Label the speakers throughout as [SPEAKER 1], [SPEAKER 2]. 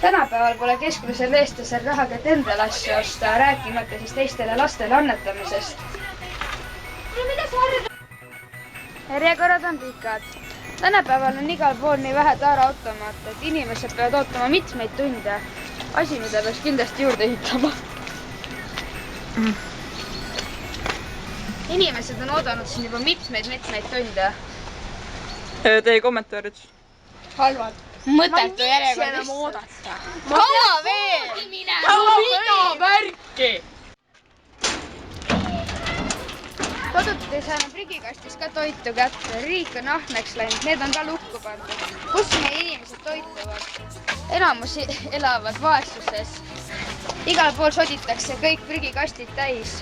[SPEAKER 1] Tänapäeval pole keskmisel eestlasel raha kätt endale asju osta, rääkimata siis teistele lastele annetamisest. Järjekorrad on pikad. Tänapäeval on igal pool nii vähe taaraautomaate, et inimesed peavad ootama mitmeid tunde. Asi, mida peaks kindlasti juurde ehitama. Inimesed on oodanud siin juba mitmeid tunde.
[SPEAKER 2] Teie kommentaarid?
[SPEAKER 3] Halvad. Mõttetu järjekord oodata.
[SPEAKER 1] Kaua veel?
[SPEAKER 3] Mida märki?
[SPEAKER 1] Kodutult ei saanud prügikastis ka toitu kätte. Riik on ahneks läinud, need on ka lukku pandud. Kus meie inimesed toituvad? Enamus elavad vaesuses. Igal pool soditakse kõik prügikastid täis.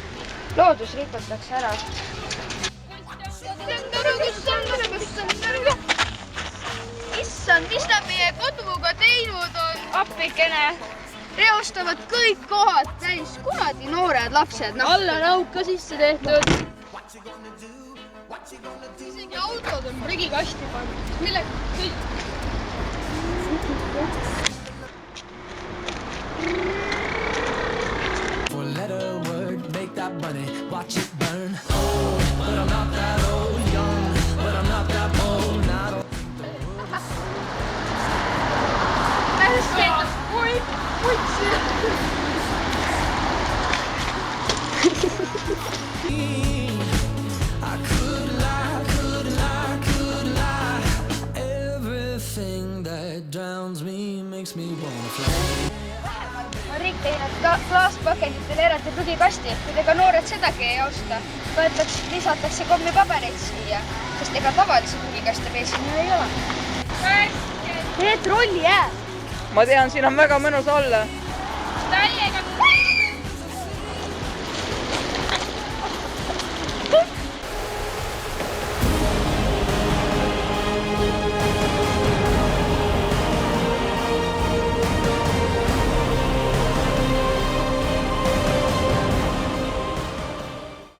[SPEAKER 1] Loodus rikutakse ära. Issand, mis nad meie koduga teinud on? Appikene. Reostavad kõik kohad täis. Kuradi noored lapsed.
[SPEAKER 3] Alla on auk ka sisse tehtud. Isegi autod on prügikasti pandud. Millega kõik?
[SPEAKER 4] Let her work, make that money, watch it burn. Old, but I'm not that old. Young, but I'm not that old. I don't think the world I could lie. Everything that drowns me makes me wanna fly.
[SPEAKER 1] On riik teinud klaaspakenditele eraldi prügikasti, kui ega noored sedagi ei osta. Lisatakse kommipabereid siia, sest ega tavalisi prügikaste meil siin ei ole.
[SPEAKER 3] Need rolli jääb.
[SPEAKER 2] Ma tean, siin on väga mõnus olla.